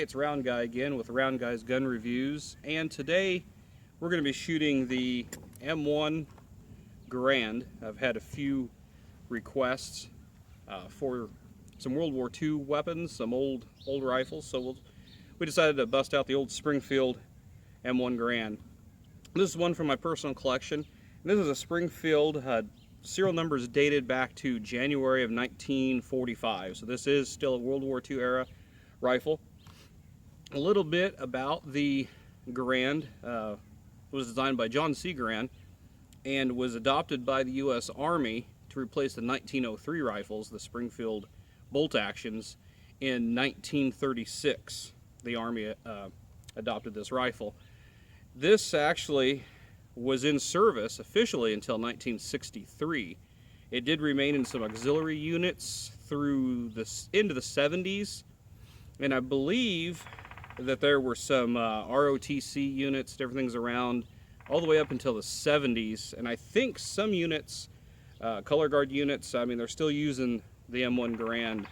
it's Round Guy again with Round Guy's Gun Reviews, and today we're going to be shooting the M1 Garand. I've had a few requests for some World War II weapons, some old rifles, so we decided to bust out the old Springfield M1 Garand. This is one from my personal collection. This is a Springfield, serial number is dated back to January of 1945, so this is still a World War II era rifle. A little bit about the Garand. It was designed by John C. Garand and was adopted by the U.S. Army to replace the 1903 rifles, the Springfield bolt actions, in 1936. The Army adopted this rifle. This actually was in service officially until 1963. It did remain in some auxiliary units through into the 70s, and I believe that there were some ROTC units, different things around, all the way up until the 70s. And I think some units, color guard units, I mean, they're still using the M1 Garand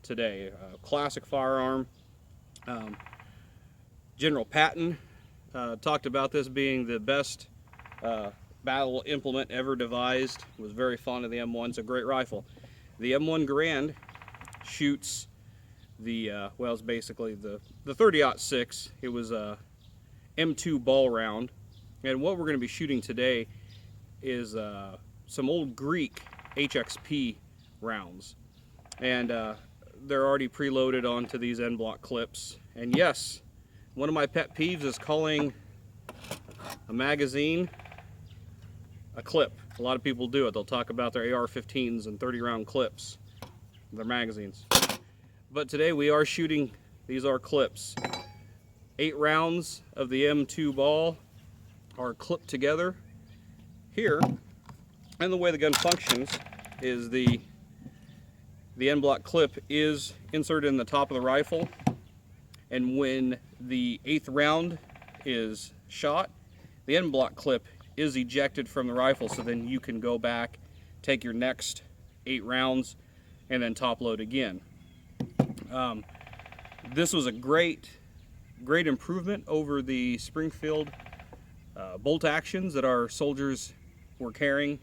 today. Classic firearm. General Patton talked about this being the best battle implement ever devised. Was very fond of the M1. It's a great rifle. The M1 Garand shoots the well, it's basically the 30-06. It was a M2 ball round, and what we're going to be shooting today is some old Greek HXP rounds, and they're already preloaded onto these end block clips. And yes, one of my pet peeves is calling a magazine a clip. A lot of people do it. They'll talk about their AR-15s and 30-round clips, their magazines. But today we are shooting, these are clips. 8 rounds of the M2 ball are clipped together here. And the way the gun functions is the end block clip is inserted in the top of the rifle. And when the 8th round is shot, the end block clip is ejected from the rifle, so then you can go back, take your next 8 rounds, and then top load again. This was a great improvement over the Springfield bolt actions that our soldiers were carrying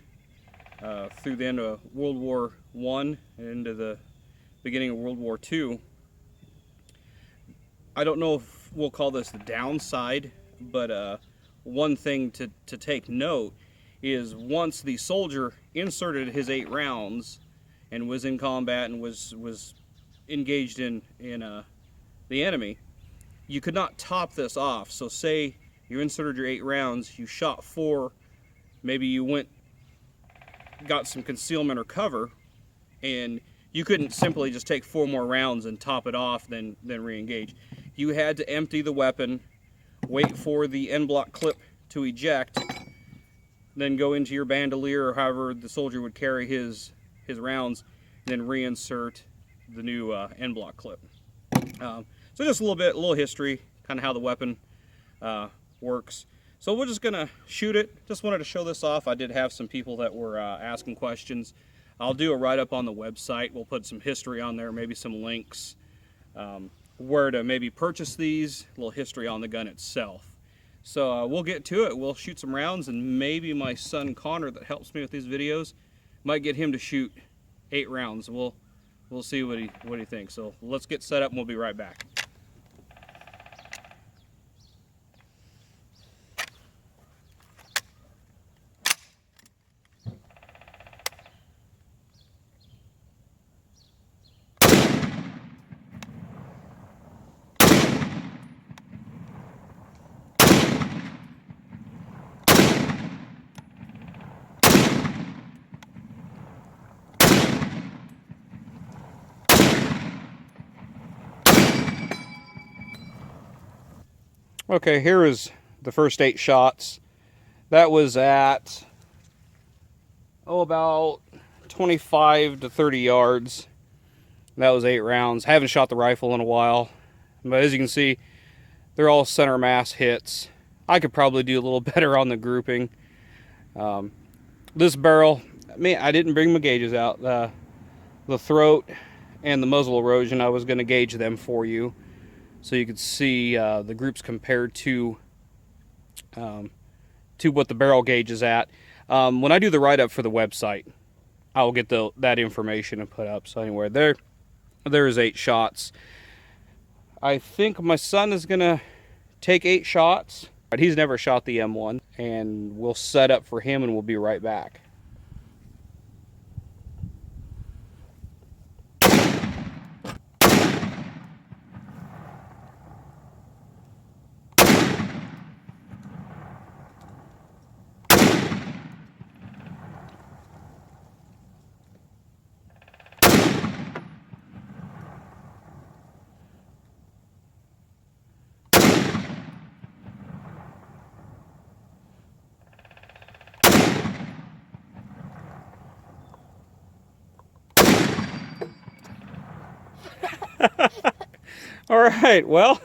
through the end of World War I and into the beginning of World War II. I don't know if we'll call this the downside, but one thing to take note is once the soldier inserted his 8 rounds and was in combat and was engaged in the enemy, you could not top this off. So say you inserted your 8 rounds, you shot 4, maybe you got some concealment or cover, and you couldn't simply just take 4 more rounds and top it off, then re-engage. You had to empty the weapon, wait for the end block clip to eject, then go into your bandolier or however the soldier would carry his rounds, then reinsert the new end block clip. So just a little history, kind of how the weapon works. So we're just gonna shoot it. Just wanted to show this off. I did have some people that were asking questions. I'll do a write-up on the website. We'll put some history on there, maybe some links, where to maybe purchase these, a little history on the gun itself. So we'll get to it. We'll shoot some rounds, and maybe my son Connor, that helps me with these videos, might get him to shoot 8 rounds. We'll see what he thinks. So let's get set up and we'll be right back. Okay, here is the first 8 shots. That was at, about 25 to 30 yards. That was 8 rounds. Haven't shot the rifle in a while, but as you can see, they're all center mass hits. I could probably do a little better on the grouping. This barrel, I didn't bring my gauges out. The throat and the muzzle erosion, I was going to gauge them for you. so you can see the groups compared to what the barrel gauge is at. When I do the write-up for the website, I will get that information and put up. So anyway, there is 8 shots. I think my son is gonna take 8 shots. He's never shot the M1, and we'll set up for him and we'll be right back. All right, well,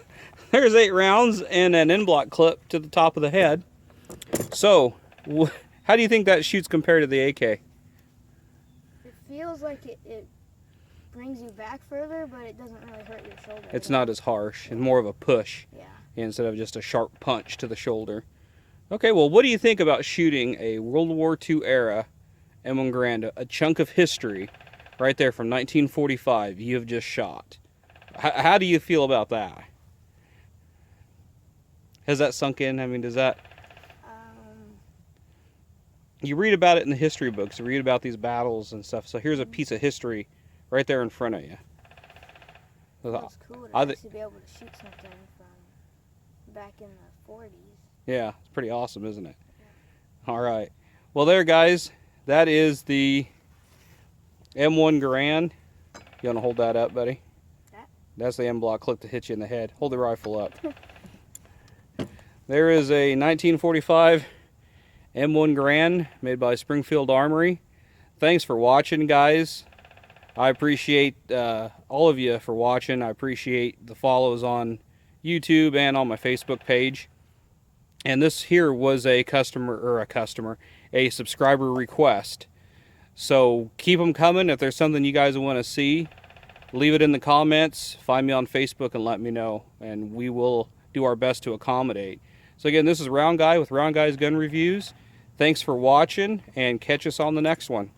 there's 8 rounds and an in-block clip to the top of the head. So, how do you think that shoots compared to the AK? It feels like it brings you back further, but it doesn't really hurt your shoulder. It's not as harsh and more of a push, yeah, instead of just a sharp punch to the shoulder. Okay, well, what do you think about shooting a World War II era M1 Garand, a chunk of history right there from 1945 you have just shot? How do you feel about that? Has that sunk in? I mean, does that... You read about it in the history books. You read about these battles and stuff. So here's a piece of history right there in front of you. It's cool to actually be able to shoot something from back in the 40s. Yeah, it's pretty awesome, isn't it? Yeah. All right. Well, there, guys. That is the M1 Garand. You want to hold that up, buddy? That's the M-block clip to hit you in the head. Hold the rifle up. There is a 1945 M1 Garand made by Springfield Armory. Thanks for watching, guys. I appreciate all of you for watching. I appreciate the follows on YouTube and on my Facebook page. And this here was a subscriber request. So keep them coming. If there's something you guys want to see, leave it in the comments. Find me on Facebook and let me know, and we will do our best to accommodate. So again, this is Round Guy with Round Guy's Gun Reviews. Thanks for watching, and catch us on the next one.